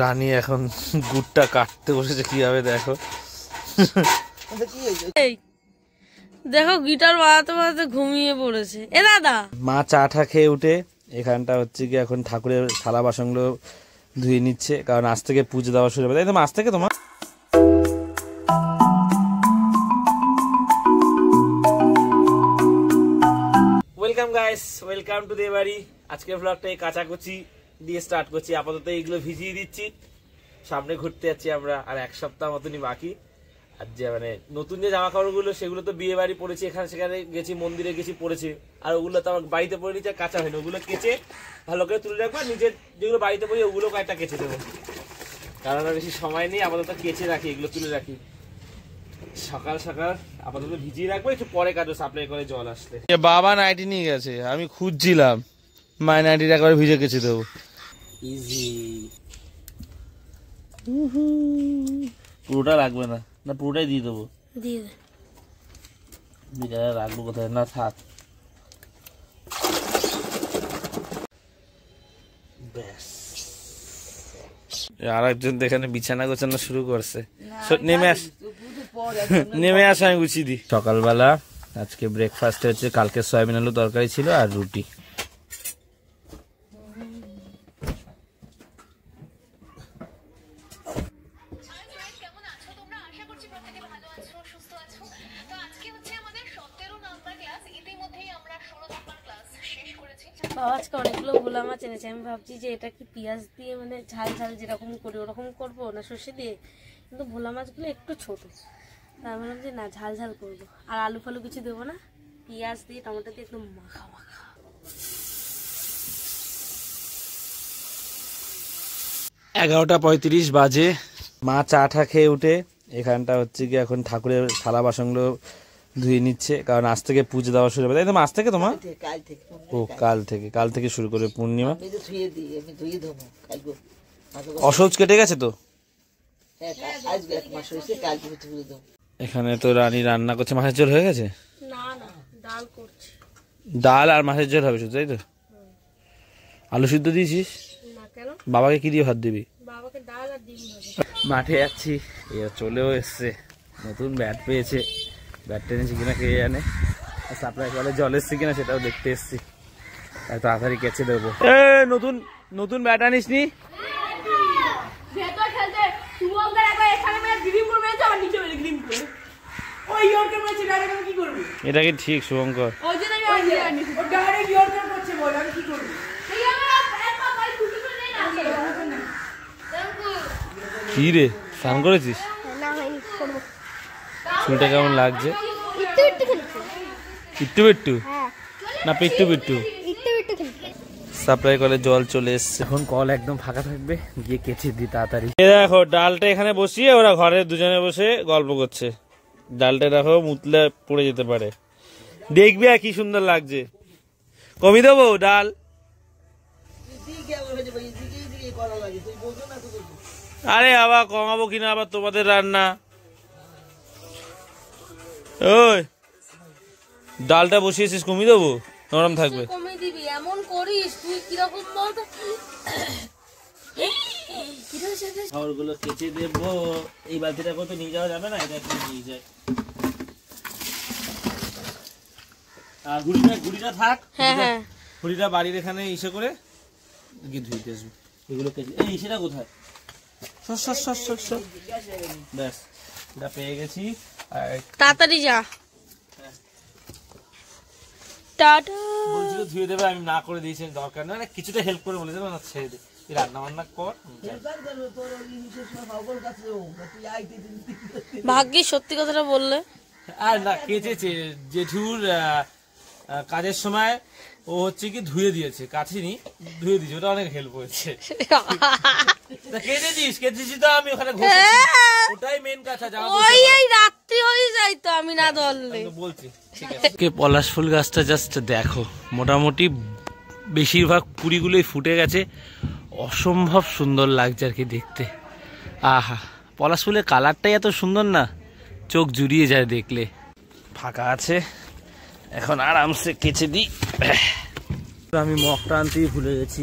রানী এখন গুড়টা কাটতে বসেছে কিভাবে দেখো। দেখো গিটার বাজাতে বাজাতে ঘুমিয়ে পড়েছে। এ দাদা মা চা টা খেয়ে উঠে এখানটা হচ্ছে কি এখন ঠাকুরের থালা বাসনগুলো ধুয়ে নিচ্ছে, কারণ আজ থেকে পুজো দেওয়া শুরু হবে। তাই তো আজ থেকে তোমার ওয়েলকাম গাইস, ওয়েলকাম টু দে বাড়ি। আজকের ব্লগটা এই কাচাকুচি দিয়ে স্টার্ট করছি। আপাতত এইগুলো ভিজিয়ে দিচ্ছি, সামনে ঘুরতে যাচ্ছি আমরা, আর এক সপ্তাহ মতনই বাকি। আর যে মানে নতুন যে জামা কাপড়গুলো সেগুলো তো বিয়ে বাড়ি পড়েছি, এখানে সেখানে গেছি, মন্দিরে গেছি পড়েছি, আর ওগুলো তো আমার বাড়িতে পড়ে নিচ্ছে, কাঁচা হয়নি। ওগুলো কেচে ভালো করে তুলে রাখবো, নিজের যেগুলো বাড়িতে পড়ি ওগুলো কয়েকটা কেচে দেবো, কারণ আর বেশি সময় নেই। আপাতত কেচে রাখি, এগুলো তুলে রাখি। সকাল সকাল আপাতত ভিজিয়ে রাখবো, একটু পরে কাজও সাপ্লাই করে জল আসলে। বাবা নাইটি নিয়ে গেছে, আমি খুঁজছিলাম মায়ের নাইটিটা একবার ভিজে কেচে দেবো। ইজি, পুরোটা রাখবে না? না পুরোটাই দিয়ে দেবো? দিয়ে দে। রাখবো কোথায়? না থাক, ব্যাস। আর একজন এখানে বিছানা গোছানো শুরু করছে। নেমে আস, নেমে আস, আমি গুছিয়ে দিই। সকালবেলা আজকে ব্রেকফাস্টে হচ্ছে কালকে সয়াবিন আলু তরকারি ছিল আর রুটি। আজকে অনেকগুলো ভোলা মাছ এনেছে। আমি ভাবছি যে এটা কি পেঁয়াজ দিয়ে মানে ঝাল ঝাল যেরকম করি ওরকম করবো না সর্ষে দিয়ে, কিন্তু ভোলা মাছগুলো একটু ছোট, তাই ভাবলাম যে না ঝাল ঝাল করবো। আর আলু ফালু কিছু দেবো না, পেঁয়াজ দিয়ে টমেটো দিয়ে একদম মাখা মাখা। 11:35 বাজে। মা চা টা খেয়ে উঠে এখানটা হচ্ছে কি এখন ঠাকুরের থালা বাসনগুলো ধুয়ে নিচ্ছে, কারণ আজ থেকে পুজো দেওয়া শুরু হবে। তাই তো আজ থেকে তোমার? ও কাল থেকে শুরু করে পূর্ণিমা। অসহজ কেটে গেছে তো। এখানে তো রানী রান্না করছে। মাছের ঝোল হয়ে গেছে? ডাল আর মাছের ঝোল হবে শুধু, তাই তো? আলু সিদ্ধ দিয়েছিস? বাবাকে কি দিয়ে ভাত দিবি? মাঠে যাচ্ছি, চলেও এসছে, নতুন ব্যাট পেয়েছে। ব্যাট টেনেছি কিনা কে জানে, সাপ্লাই কলে জল এসছে কিনা সেটাও দেখতে এসছি। তাড়াতাড়ি কেচে দেবো। নতুন নতুন ব্যাট আনিস নি? এটা কি ঠিক শুভঙ্কর? কি রে, স্নান করেছিস? চুলটা কেমন লাগছে? একটু একটু না পিট্টু পিট্টু। সাপ্লাই কলে জল চলে এসছে, এখন কল একদম ফাঁকা থাকবে, গিয়ে কেচে দিই তাড়াতাড়ি। দেখো ডালটা এখানে বসিয়ে ওরা ঘরে দুজনে বসে গল্প করছে। ডালটা দেখো মুতলে পড়ে যেতে পারে, দেখবি আর কি সুন্দর লাগছে। কমিয়ে দেবো ডাল? আরে আবার কমাবো কিনা আবার তোমাদের রান্না। ওই ডালটা বসিয়েছিস, কমিয়ে দেবো? নরম থাকবে। খাবারগুলো কেচে দেবো। এই বালতিটা কত নিয়ে যাওয়া যাবে না, এটা একটু নিয়ে যায়। আর ঘুড়িটা থাক, ঘুড়িটা বাড়ির এখানে ইসে করে ধুইতে আসবো। এগুলো কেচে এই সেটা কোথায়? ব্যাস, এটা পেয়ে গেছি। তাড়াতাড়ি যা। বলছিল ধুয়ে দেবে, আমি না করে দিয়েছি, দরকার না, কিছুটা হেল্প করে বলে দেবে না, ছেড়ে দে, রান্না বান্না কর। ভাগ্যে সত্যি কথাটা বললে। আর না কেচেছে, জেঠুর কাজের সময় ও হচ্ছে কি ধুয়ে দিয়েছে, কাছিনি ধুয়ে দিয়েছে, ওটা অনেক হেল্প হয়েছে। কেচেছি তো আমি ওখানে ঘষেছি, ওটাই মেন কথা। রাত্রি হয়ে যায় তো আমি না ধরলে বলছি। ঠিক আছে, পলাশ ফুল গাছটা জাস্ট দেখো, মোটামুটি বেশিরভাগ কুড়িগুলোই ফুটে গেছে, অসম্ভব সুন্দর লাগছে আর কি দেখতে। আহা, পলাশ ফুলের কালারটাই এত সুন্দর না, চোখ জুড়িয়ে যায় দেখলে। ফাঁকা আছে, এখন আরামসে কেচে দিই। আমি মগটা আনতেই ভুলে গেছি,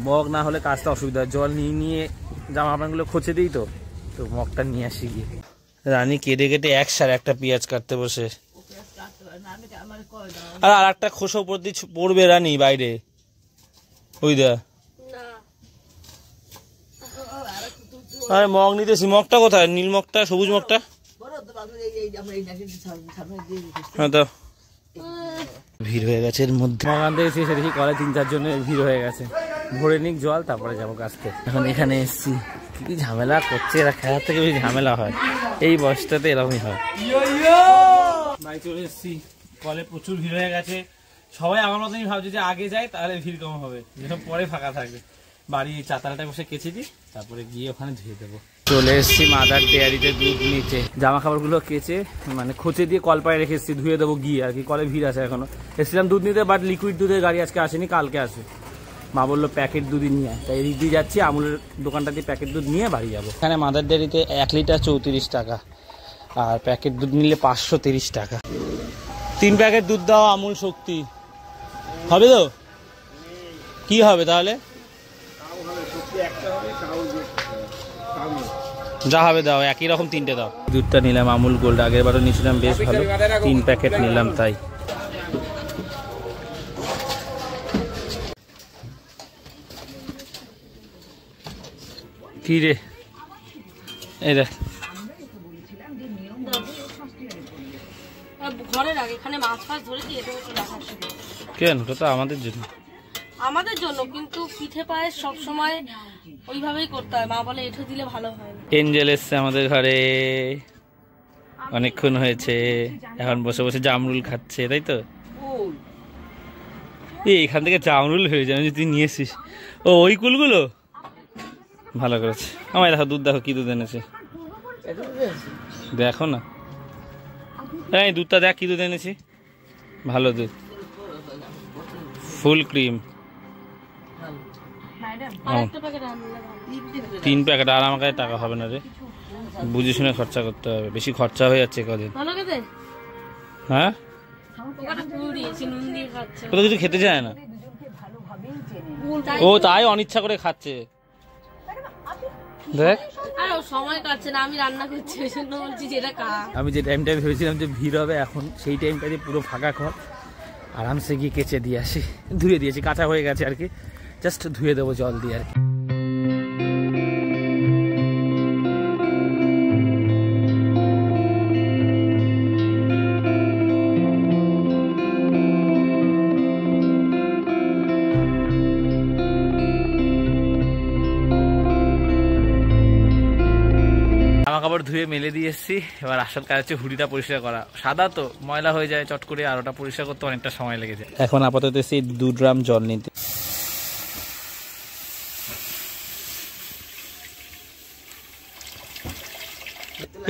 মগ না হলে কাজটা অসুবিধা হয়, জল নিয়ে নিয়ে জামা কাপড়গুলো খোঁচে দিই, তো মগটা নিয়ে আসি গিয়ে। রানী কেটে কেটে একসাথে একটা পেঁয়াজ কাটতে বসে, আর একটা খোসা উপর দিয়ে পড়বে রানী বাইরে, ওই দা। আরে মগ নিতেছি, মগটা কোথায়? নীল মগটা, সবুজ মগটা? হ্যাঁ দাও। ভিড় হয়ে গেছে এর মধ্যে, মগ আনতে গেছি, এসে দেখি কলে 3-4 জনের ভিড় হয়ে গেছে। ভরে নিক জল, তারপরে যাবো কাছতে। এখন এখানে এসছি, কি ঝামেলা করছে এরা, খেলার থেকে বেশি ঝামেলা হয় এই বয়সটাতে, এরকমই হয়। বাড়ি চলে এসছি, কলে প্রচুর ভিড় হয়ে গেছে। সবাই আমার মতনই ভাবছে যে আগে যাই তাহলে ভিড় কম হবে, যেসব পরে ফাঁকা থাকবে। বাড়ি চাতালটা বসে কেচে দিই, তারপরে গিয়ে ওখানে ধুয়ে দেবো। চলে এসছি মাদার ডেয়ারিতে দুধ নিতে, জামা কাপড়গুলো কেচে মানে খোঁচে দিয়ে কলপায় রেখে এসছি, ধুয়ে দেবো গিয়ে আর কি। কলে ভিড় আছে এখনো। এসেছিলাম দুধ নিতে, বাট লিকুইড দুধের গাড়ি আজকে আসেনি, কালকে আসে। মা বললো প্যাকেট দুধই নিয়ে, তাই এদিক দিয়ে যাচ্ছি, আমুলের দোকানটা দিয়ে প্যাকেট দুধ নিয়ে বাড়ি যাবো। এখানে মাদার ডেয়ারিতে 1 লিটার 34 টাকা, আর প্যাকেট দুধ নিলে 530 টাকা। 3 প্যাকেট দুধ দাও, আমুল শক্তি হবে তো? কি হবে তাহলে? যা হবে দাও, একই রকম 3টে দাও। দুধটা নিলাম আমুল গোল্ড, আগের বারও নিয়েছিলাম, বেশ ভালো। 3 প্যাকেট নিলাম তাই। কি রে, এই দেখ ঘরে রাখ, এখানে মাছ ফাছ ধরে দিয়ে এটা হচ্ছে রাখার। কেন? ওটা তো আমাদের জন্য। আমাদের জন্য, কিন্তু পিঠে পায়েস সবসময় ওইভাবেই করতে হয়। মা বলে এঠো দিলে ভালো হয়। এঞ্জেল এসছে আমাদের ঘরে, অনেকক্ষণ হয়েছে, এখন বসে বসে জামরুল খাচ্ছে, তাই তো? এখান থেকে জামরুল হয়ে যায়, তুই নিয়ে এসিস। ও ওই কুলগুলো ভালো করেছে। আমায় দেখো, দুধ দেখো, কি দুধ এনেছে দেখো না। এই দুধটা দেখ, কি দুধ এনেছি, ভালো দুধ, ফুল ক্রিম। 3 প্যাকেট, আর আমার কাছে টাকা হবে না রে, বুঝে শুনে খরচা করতে হবে, বেশি খরচা হয়ে যাচ্ছে কদিন। হ্যাঁ, ও তো কিছু খেতে চায় না, ও তাই অনিচ্ছা করে খাচ্ছে। দেখ সময় কাটছে না, আমি রান্না করছি, ওই জন্য বলছি যেটা কাজ। আমি যে টাইমটা ভেবেছিলাম যে ভিড় হবে, এখন সেই টাইমটাতে পুরো ফাঁকা ঘর, আরামসে গিয়ে কেচে দিয়ে আসি। ধুয়ে দিয়েছি, কাঁচা হয়ে গেছে আর কি, জাস্ট ধুয়ে দেবো জল দিয়ে আর কি। জামা কাপড় ধুয়ে মেলে দিয়ে এসেছি, এবার আসল কাজ হচ্ছে হুডিটা পরিষ্কার করা। সাদা তো ময়লা হয়ে যায় চট করে, আর ওটা পরিষ্কার করতে অনেকটা সময় লেগে যায়। এখন আপাতত সেই 2 ড্রাম জল নিতে।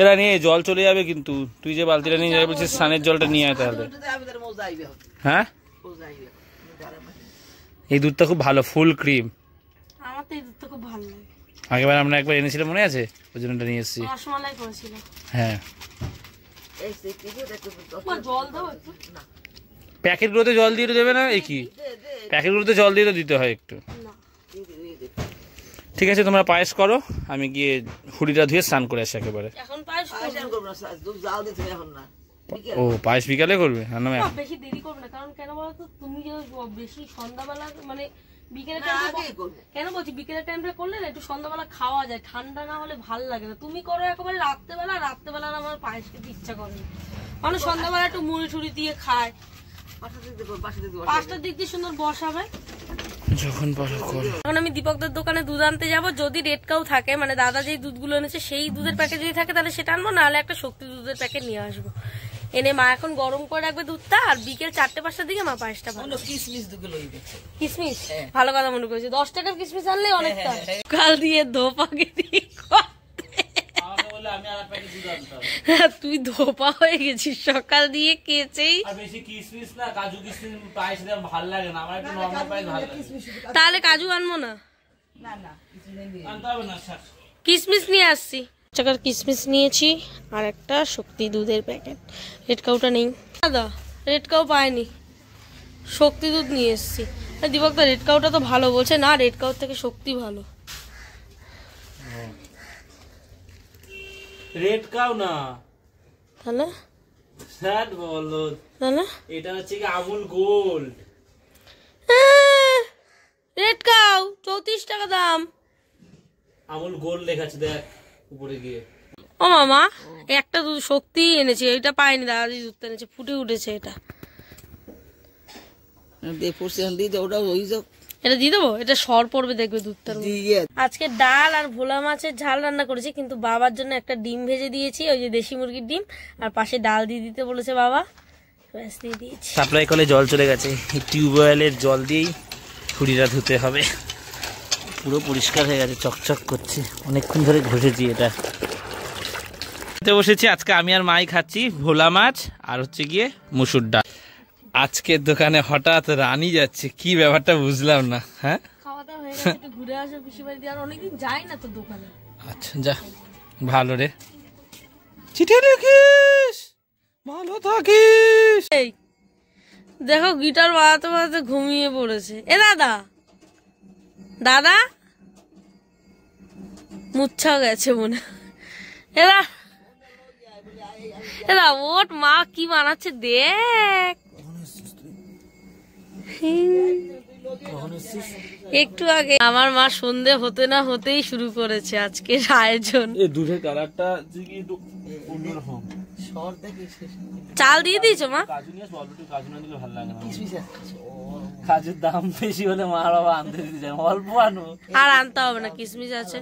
এরা নিয়ে জল চলে যাবে, কিন্তু তুই যে বালতিটা নিয়ে যাবে বলছিস, স্নানের জলটা নিয়ে আয় তাহলে। হ্যাঁ, এই দুধটা খুব ভালো, ফুল ক্রিম। আমার তো এই দুধটা খুব ভালো লাগে। আগেবার আমরা একবার এনেছিলাম, মনে আছে? ওই জন্য নিয়ে এসেছি। রসমালাই করেছিল। হ্যাঁ, জল দাও একটু। প্যাকেটগুলোতে জল দিয়ে দেবে না? এই কি প্যাকেটগুলোতে জল দিয়ে দিতে হয় একটু। ঠিক আছে, তোমরা পায়েস করো, আমি গিয়ে হুড়িটা ধুয়ে স্নান করে আসি একেবারে। এখন পায়েস করব না, দুধ জাল দিতে এখন না। ও পায়েস বিকালে করবে? না না, বেশি দেরি করবে না, কারণ কেন বলো তো, তুমি যে বেশি সন্ধ্যাবেলা মানে বিকেলের টাইমে কেন বলছি, বিকেলের টাইমটা করলে না একটু সন্ধ্যাবেলা খাওয়া যায়, ঠান্ডা না হলে ভালো লাগে না। তুমি করো একেবারে রাত্রেবেলা আমার পায়েস খেতে ইচ্ছা করে, মানুষ সন্ধ্যাবেলা একটু মুড়ি টুড়ি দিয়ে খায়। 5টার দিক দিয়ে সুন্দর বসাবে যখন বলো করো। এখন আমি দীপকদের দোকানে দুধ আনতে যাবো, যদি রেড কাউ থাকে, মানে দাদা যেই দুধগুলো এনেছে সেই দুধের প্যাকেট যদি থাকে তাহলে সেটা আনবো, নাহলে একটা শক্তি দুধের প্যাকেট নিয়ে আসবো। এনে মা এখন গরম করে রাখবে দুধটা, আর বিকেল 4-5টার দিকে মা পায়েসটা ভালো। কিসমিস ভালো কথা মনে করেছে, 10 টাকার কিসমিস আনলে অনেকটা। কাল দিয়ে ধোপাকে দিয়ে তুই ধোপা হয়ে গেছিস, সকাল দিয়ে কেচেই। তাহলে কাজু আনবো না, কিসমিস নিয়ে আসছি। টাকার কিসমিস নিয়েছি, আর একটা শক্তি দুধের প্যাকেট। রেড কাউটা নেই দাদা, রেড কাউ পায়নি, শক্তি দুধ নিয়ে এসছি। দীপক দা রেড কাউটা তো ভালো বলছে না, রেড কাউ থেকে শক্তি ভালো। রেড কাউ না তাহলে স্যাড বলো, তাহলে এটা হচ্ছে কি আমুল গোল্ড। রেড কাউ 34 টাকা দাম। আমুল গোল্ড লেখা আছে দেখ উপরে গিয়ে। ও মামা একটা দুধ শক্তি এনেছে, এটা পাইনি, দাদাজি দুধ এনেছে, ফুটে উঠেছে এটা। এটা দিয়ে দেবো, এটা সর পড়বে দেখবে দুধটার মধ্যে। আজকে ডাল আর ভোলা মাছের ঝাল রান্না করেছি, কিন্তু বাবার জন্য একটা ডিম ভেজে দিয়েছি, ওই যে দেশি মুরগির ডিম, আর পাশে ডাল দিয়ে দিতে বলেছে বাবা, ব্যাস দিয়ে দিয়েছি। সাপ্লাই কলে জল চলে গেছে, টিউবওয়েলের জল দিয়েই ছুরিটা ধুতে হবে। পুরো পরিষ্কার হয়ে গেছে, চকচক করছে, অনেকক্ষণ ধরে ঘষেছি এটা। বসেছি আজকে আমি আর মাই খাচ্ছি ভোলা মাছ আর হচ্ছে গিয়ে মুসুর ডাল। আজকের দোকানে হঠাৎ রানী যাচ্ছে, কি ব্যাপারটা বুঝলাম না। হ্যাঁ খাওয়া দাওয়া হয়ে গেছে, একটু ঘুরে আসো পিসি বাড়ি দিয়ে, আর অনেকদিন যাই না তো দোকানে। আচ্ছা যা, ভালো রে, চিঠি লিখিস, ভালো থাকিস। এই দেখো গিটার বাজাতে বাজাতে ঘুমিয়ে পড়েছে। এ দাদা, দাদা মুচ্ছা গেছে মনে। এরা এরা ওট, মা কি বানাচ্ছে দেখ। একটু আগে আমার মা সন্ধে হতে না হতেই শুরু করেছে আজকের আয়োজন। এই দুধের কালারটা একটু অন্যরকম। চাল দিয়ে দিয়েছো মা? কাজু নিয়ে অল্প একটু কাজু না দিলে ভালো লাগে না। কাজুর দাম বেশি হলে মা বাবা আনতে দিতে যায়, অল্প আনো। আর আনতে হবে না, কিশমিশ আছে।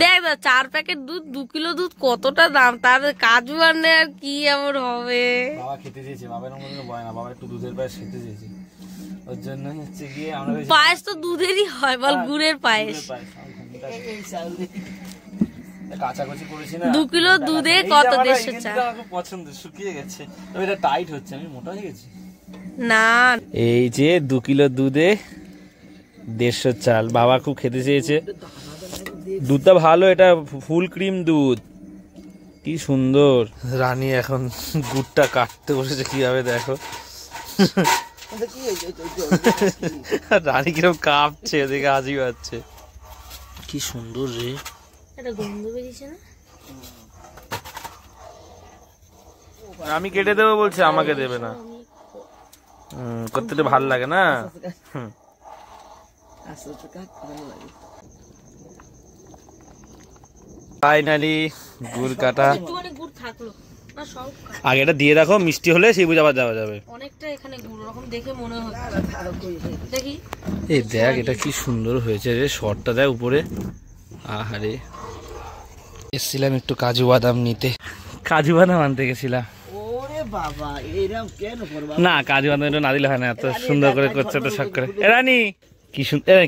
দেখ 4 প্যাকেট দুধ, 2 কিলো দুধ, কতটা দাম, তার কাজু আনলে আর কি এমন হবে। বাবা খেতে চেয়েছে, বাবার মনে বয় না, বাবা একটু দুধের পায়েস খেতে চেয়েছে, ওর জন্য হচ্ছে গিয়ে আমরা পায়েস তো দুধেরই হয় বল, গুড়ের পায়েস। কাঁচাকুচি করেছি না, 2 কিলো দুধে কত 150 চা। আমার পছন্দ, শুকিয়ে গেছে, তবে এটা টাইট হচ্ছে, আমি মোটা হয়ে গেছি না। এই যে 2 কিলো দুধে 150 চাল, বাবা খুব খেতে চেয়েছে। দুধটা ভালো, এটা ফুল ক্রিম দুধ, কি সুন্দর। রানী এখন গুড়টা কাটতে বসেছে, কিভাবে দেখো। রানী কিরকম কাঁপছে, দেখে হাসি পাচ্ছে, কি সুন্দর রে। এটা গন্ধ বেরিয়েছে না? আমি কেটে দেবো বলছে, আমাকে দেবে না। করতে তো ভালো লাগে না। ফাইনালি গুড় কাটা। একটুখানি গুড় থাকলো না, সব আগে এটা দিয়ে রাখো, মিষ্টি হলে সেই বুঝে আবার দেওয়া যাবে। অনেকটা এখানে গুড় ওরকম দেখে মনে হচ্ছে। দেখি এই দেখ, এটা কি সুন্দর হয়েছে রে, শর্টটা দেখ উপরে। আহারে, এসছিলাম একটু কাজু বাদাম নিতে, কাজু বাদাম আনতে গেছিলাম। না কাজু বাদাম এটা না দিলে হয় না, এত সুন্দর করে করছে তো শখ করে। রানী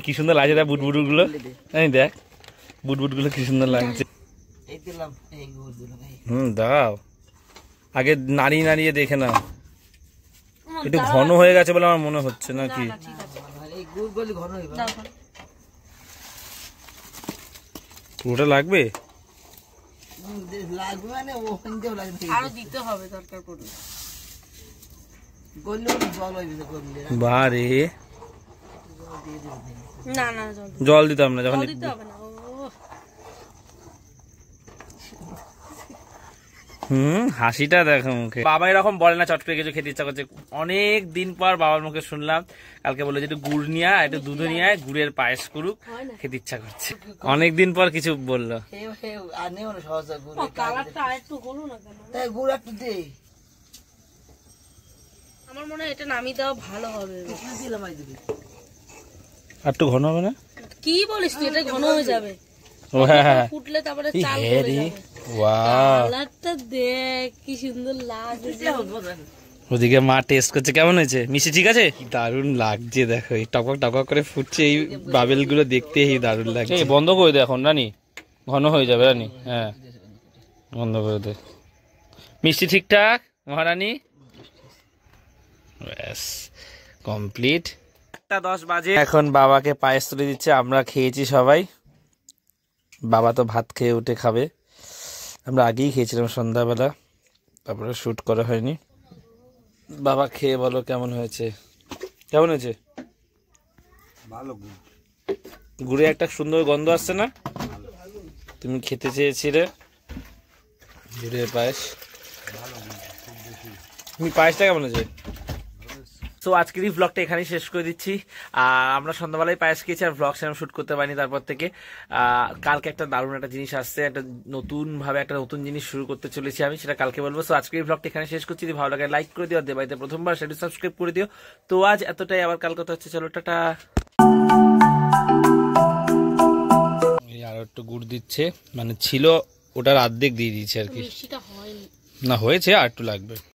কি সুন্দর লাগছে, দেখ বুটবুট গুলো, দেখ বুটবুট গুলো কি সুন্দর লাগছে। দাও, আগে নাড়িয়ে নাড়িয়ে দেখে নাও। একটু ঘন হয়ে গেছে বলে আমার মনে হচ্ছে নাকি। পুরোটা লাগবে, আরো দিতে হবে দরকার পড়লে। বারে না না জল দিতাম না যখন। দিতে হবে না। হাসিটা দেখো মুখে। বাবা এরকম বলে না, চট করে কিছু খেতে ইচ্ছা করছে। অনেক দিন পর বাবার মুখে শুনলাম, কালকে বলে যে একটু গুড় নিয়ে আয়, একটু দুধ নিয়ে আয়, গুড়ের পায়েস করুক, খেতে ইচ্ছা করছে। অনেকদিন পর কিছু বললো। আমার মনে হয় এটা নামিয়ে দেওয়া ভালো হবে। আর একটু ঘন হবে না? কি বলিস তুই, এটা ঘন হয়ে যাবে। ও হ্যাঁ, ফুটলে তারপরে চাল পড়ে যাবে। কালারটা দেখ কি সুন্দর লাগছে। ওদিকে মা টেস্ট করছে, কেমন হয়েছে, মিষ্টি ঠিক আছে? দারুণ লাগছে, দেখো এই টকক টকক করে ফুটছে, এই বাবেল গুলো দেখতে দারুণ লাগছে। বন্ধ করে দে এখন রানী, ঘন হয়ে যাবে রানী। হ্যাঁ বন্ধ করে দে। মিষ্টি ঠিকঠাক মহারানী? ব্যাস কমপ্লিট। 1:10 বাজে, এখন বাবাকে পায়েস তুলে দিচ্ছে। আমরা খেয়েছি সবাই, বাবা তো ভাত খেয়ে উঠে খাবে। আমরা আগেই খেয়েছিলাম সন্ধ্যাবেলা, তারপরে শ্যুট করা হয়নি। বাবা খেয়ে বলো কেমন হয়েছে। কেমন হয়েছে? ভালো। গুড়ে একটা সুন্দর গন্ধ আসছে না? তুমি খেতে চেয়েছিলে গুড়ের পায়েস। তুমি পায়েসটা কেমন হয়েছে? তো আজকের এই ব্লগটা এখানেই শেষ করে দিচ্ছি। আমরা সন্ধ্যাবেলায় পায়েস খেয়েছি আর ব্লগ সেরকম শুট করতে পারিনি। তারপর থেকে কালকে একটা দারুণ একটা জিনিস আসছে, একটা নতুন জিনিস শুরু করতে চলেছি আমি, সেটা কালকে বলবো। তো আজকের এই ব্লগটা এখানে শেষ করছি। যদি ভালো লাগে লাইক করে দিও, দেবাইতে প্রথমবার সেটা সাবস্ক্রাইব করে দিও। তো আজ এতটাই, আবার কাল কথা হচ্ছে। চলো টাটা। আরো একটু গুড় দিচ্ছে, মানে ছিল ওটার অর্ধেক দিয়ে দিয়েছে আর কি। মিষ্টিটা হয়নি। না হয়েছে, আর একটু লাগবে।